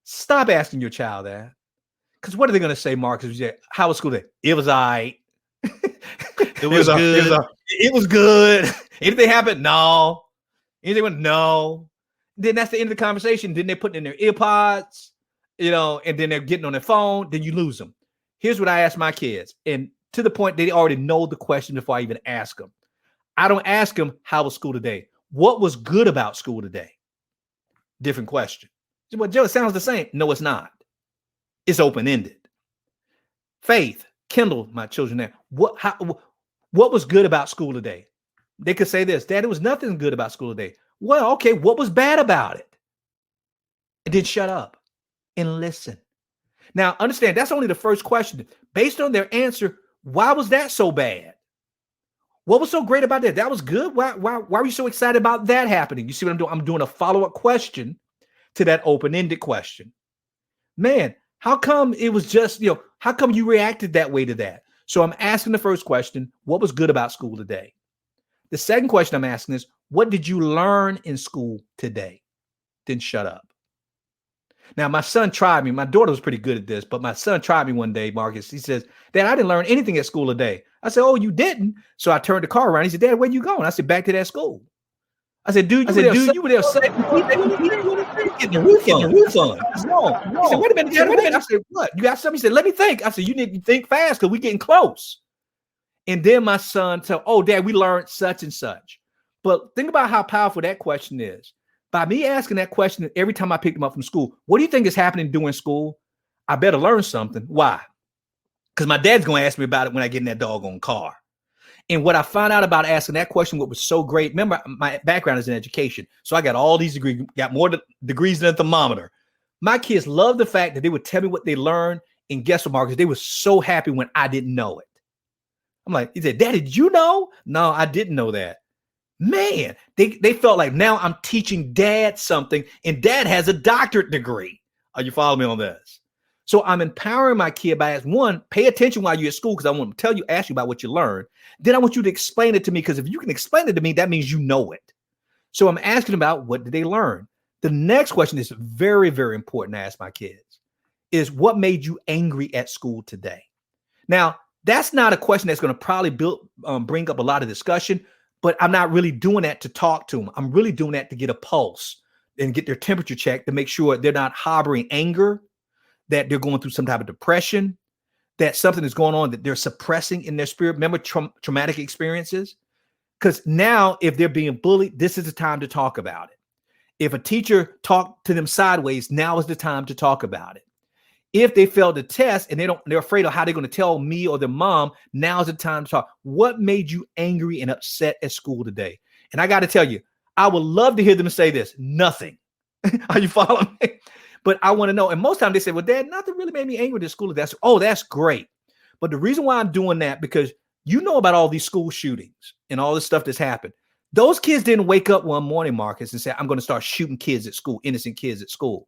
Stop asking your child that. Because what are they going to say, Marcus? How was school today? It was all right. It was good. It was good. Anything happened? No. Anything went? No. Then that's the end of the conversation. Then they're putting in their ear pods, and then they're getting on their phone. Then you lose them. Here's what I ask my kids. And to the point, they already know the question before I even ask them. I don't ask them, how was school today? What was good about school today? Different question. Well, Joe, it sounds the same. No, it's not. It's open-ended. Faith, Kendall, my children there. What was good about school today? They could say this, Dad, there was nothing good about school today. Well, okay, what was bad about it? And then shut up and listen. Now, understand, that's only the first question. Based on their answer, why was that so bad? What was so great about that? That was good. Why were you so excited about that happening? You see what I'm doing? I'm doing a follow-up question to that open-ended question. Man, how come it was just, how come you reacted that way to that? So I'm asking the first question, what was good about school today? The second question I'm asking is, what did you learn in school today? Then shut up. Now, my son tried me. My daughter was pretty good at this, but my son tried me one day, Marcus. He says, Dad, I didn't learn anything at school today. I said, oh, you didn't? So I turned the car around. He said, Dad, where you going? I said, back to that school. I said, dude, you were there getting the refund. No. He said, wait a minute, Dad, wait a minute. I said, what? You got something? He said, let me think. I said, you need to think fast because we're getting close. And then my son said, oh, Dad, we learned such and such. But think about how powerful that question is. By me asking that question every time I picked him up from school, what do you think is happening during school? I better learn something. Why? Because my dad's going to ask me about it when I get in that doggone car. And what I found out about asking that question, what was so great, remember, my background is in education. So I got all these degrees, got more degrees than a thermometer. My kids love the fact that they would tell me what they learned. And guess what, Marcus? They were so happy when I didn't know it. I'm like, he said, Daddy, did you know? No, I didn't know that. Man, they felt like now I'm teaching Dad something, and Dad has a doctorate degree. Are you following me on this? So I'm empowering my kid by asking, one, pay attention while you're at school, because I want to ask you about what you learned. Then I want you to explain it to me, because if you can explain it to me, that means you know it. So I'm asking about what did they learn? The next question is very, very important to ask my kids, is what made you angry at school today? Now, that's not a question that's going to probably bring up a lot of discussion, but I'm not really doing that to talk to them. I'm really doing that to get a pulse and get their temperature checked to make sure they're not harboring anger, that they're going through some type of depression, that something is going on that they're suppressing in their spirit. Remember traumatic experiences? Because now if they're being bullied, this is the time to talk about it. If a teacher talked to them sideways, now is the time to talk about it. If they failed the test and they're afraid of how they're going to tell me or their mom, now's the time to talk. What made you angry and upset at school today? And I got to tell you, I would love to hear them say this. Nothing. Are you following me? But I want to know. And most times they say, well, Dad, nothing really made me angry at school. That's great. But the reason why I'm doing that, because you know about all these school shootings and all this stuff that's happened. Those kids didn't wake up one morning, Marcus, and say, I'm going to start shooting kids at school, innocent kids at school.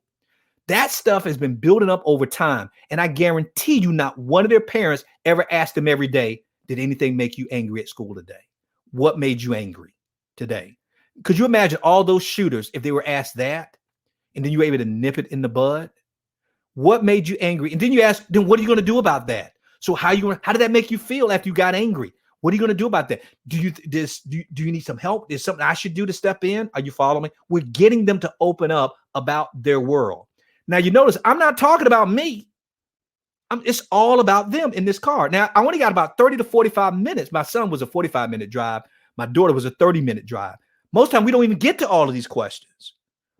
That stuff has been building up over time. And I guarantee you not one of their parents ever asked them every day, did anything make you angry at school today? What made you angry today? Could you imagine all those shooters if they were asked that and then you were able to nip it in the bud? What made you angry? And then you ask, then what are you going to do about that? So how did that make you feel after you got angry? What are you going to do about that? Do you need some help? Is something I should do to step in? Are you following me? We're getting them to open up about their world. Now, you notice I'm not talking about me. It's all about them in this car. Now, I only got about 30 to 45 minutes. My son was a 45-minute drive. My daughter was a 30-minute drive. Most time we don't even get to all of these questions,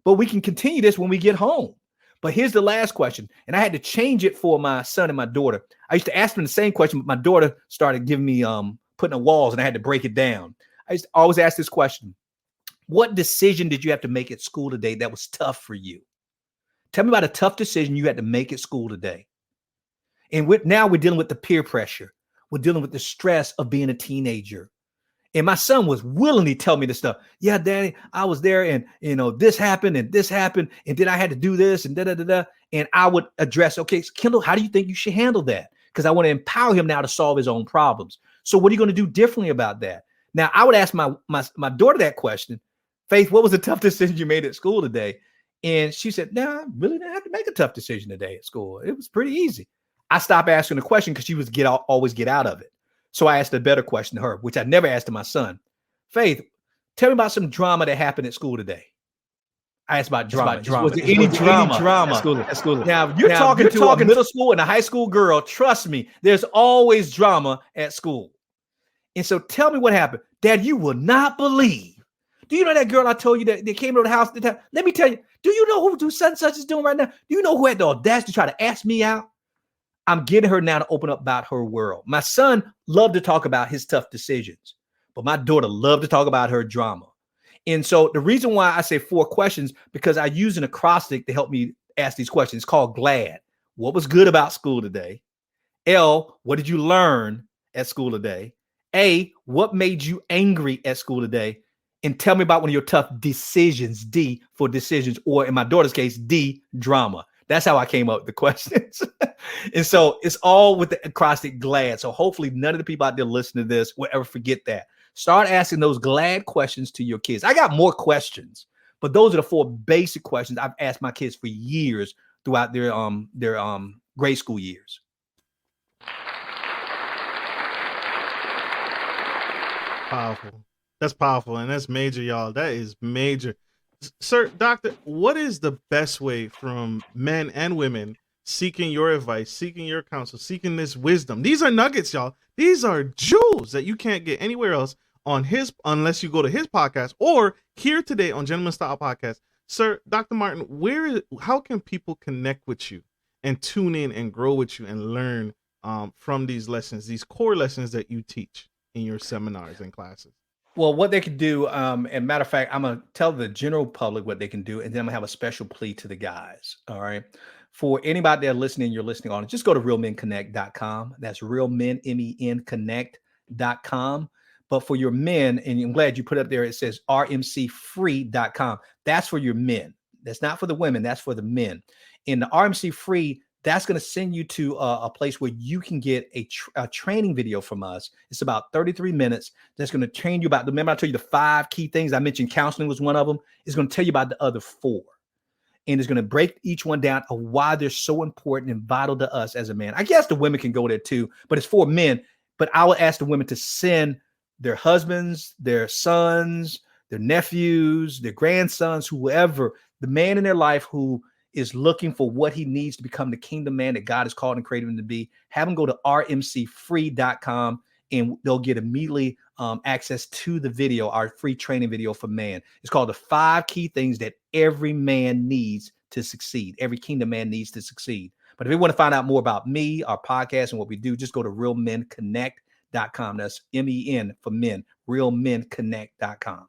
but we can continue this when we get home. But here's the last question, and I had to change it for my son and my daughter. I used to ask them the same question, but my daughter started giving me putting on walls, and I had to break it down. I used to always ask this question: what decision did you have to make at school today that was tough for you? Tell me about a tough decision you had to make at school today. And now we're dealing with the peer pressure. We're dealing with the stress of being a teenager. And my son was willingly tell me this stuff. Yeah, Daddy, I was there, and this happened, and then I had to do this, and da da da da. And I would address, okay, Kendall, how do you think you should handle that? Because I want to empower him now to solve his own problems. So what are you going to do differently about that? Now, I would ask my daughter that question. Faith, what was the tough decision you made at school today? And she said, no, I really didn't have to make a tough decision today at school. It was pretty easy. I stopped asking the question because she was always get out of it. So I asked a better question to her, which I never asked to my son. Faith, tell me about some drama that happened at school today. I asked about drama. Was there any drama at school? Now, you're talking to a middle school and a high school girl. Trust me, there's always drama at school. And so tell me what happened. Dad, you will not believe. Do you know that girl I told you that they came to the house? Let me tell you, do you know who such and such is doing right now? Do you know who had the audacity to try to ask me out? I'm getting her now to open up about her world. My son loved to talk about his tough decisions, but my daughter loved to talk about her drama. And so the reason why I say 4 questions, because I use an acrostic to help me ask these questions. It's called GLAD. What was good about school today? L, what did you learn at school today? A, what made you angry at school today? And tell me about one of your tough decisions. D, for decisions, or in my daughter's case, D, drama. That's how I came up with the questions. And so it's all with the acrostic GLAD. So hopefully none of the people out there listening to this will ever forget that. Start asking those GLAD questions to your kids. I got more questions, but those are the 4 basic questions I've asked my kids for years throughout their grade school years. Powerful. That's powerful, and that's major, y'all. That is major. Sir, doctor, what is the best way from men and women seeking your advice, seeking your counsel, seeking this wisdom? These are nuggets, y'all. These are jewels that you can't get anywhere else unless you go to his podcast or here today on Gentleman Style Podcast. Sir, Dr. Martin, how can people connect with you and tune in and grow with you and learn from these lessons, these core lessons that you teach in your seminars and classes? Well, what they can do, and matter of fact, I'm gonna tell the general public what they can do, and then I'm gonna have a special plea to the guys. All right. For anybody there listening, you're listening on, just go to realmenconnect.com. That's realmen, connect.com. But for your men, and I'm glad you put up there, it says rmcfree.com. That's for your men. That's not for the women, that's for the men. In the RMC free, that's going to send you to a place where you can get a training video from us. It's about 33 minutes. That's going to train you about, remember I told you the 5 key things I mentioned, counseling was one of them. It's going to tell you about the other 4. And it's going to break each one down of why they're so important and vital to us as a man. I guess the women can go there too, but it's for men. But I would ask the women to send their husbands, their sons, their nephews, their grandsons, whoever, the man in their life who is looking for what he needs to become the kingdom man that God has called and created him to be. Have them go to rmcfree.com and they'll get immediately access to the video, our free training video for man. It's called the 5 key things that every man needs to succeed. Every kingdom man needs to succeed. But if you want to find out more about me, our podcast, and what we do, just go to realmenconnect.com. That's MEN for men, realmenconnect.com.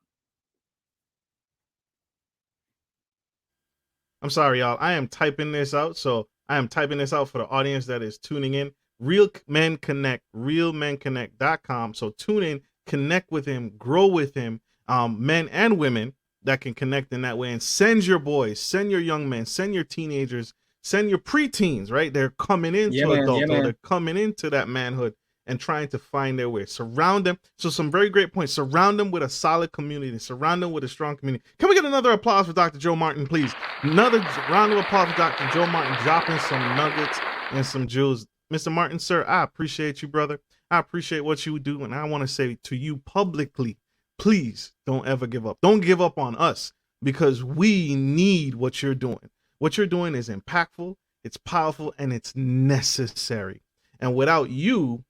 I'm sorry, y'all. I am typing this out. So I am typing this out for the audience that is tuning in. Real Men Connect, realmenconnect.com. So tune in, connect with him, grow with him. Men and women that can connect in that way. And send your boys, send your young men, send your teenagers, send your preteens, right? They're coming into adulthood. They're coming into that manhood and trying to find their way. Surround them. So some very great points. Surround them with a solid community. Surround them with a strong community. Can we get another applause for Dr. Joe Martin, please? Another round of applause for Dr. Joe Martin dropping some nuggets and some jewels. Mr. Martin, sir, I appreciate you, brother. I appreciate what you do. And I want to say to you publicly, please don't ever give up. Don't give up on us because we need what you're doing. What you're doing is impactful, it's powerful, and it's necessary. And without you,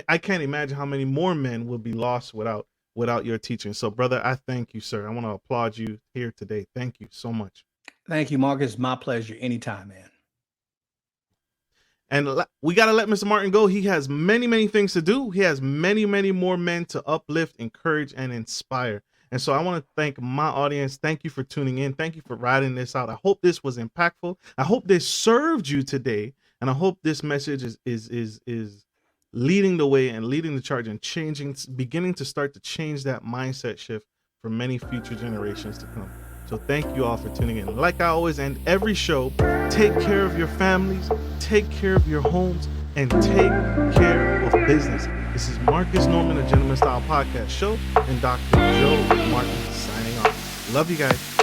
I can't imagine how many more men will be lost without your teaching. So, brother, I thank you, sir. I want to applaud you here today. Thank you so much. Thank you, Marcus. My pleasure. Anytime, man. And we got to let Mr. Martin go. He has many, many things to do. He has many, many more men to uplift, encourage, and inspire. And so I want to thank my audience. Thank you for tuning in. Thank you for riding this out. I hope this was impactful. I hope this served you today. And I hope this message is leading the way and leading the charge and beginning to start to change that mindset shift for many future generations to come. So thank you all for tuning in. Like I always end every show, take care of your families, take care of your homes, and take care of business. This is Marcus Norman, the Gentleman Style Podcast Show, and Dr. Joe Martin signing off. Love you guys.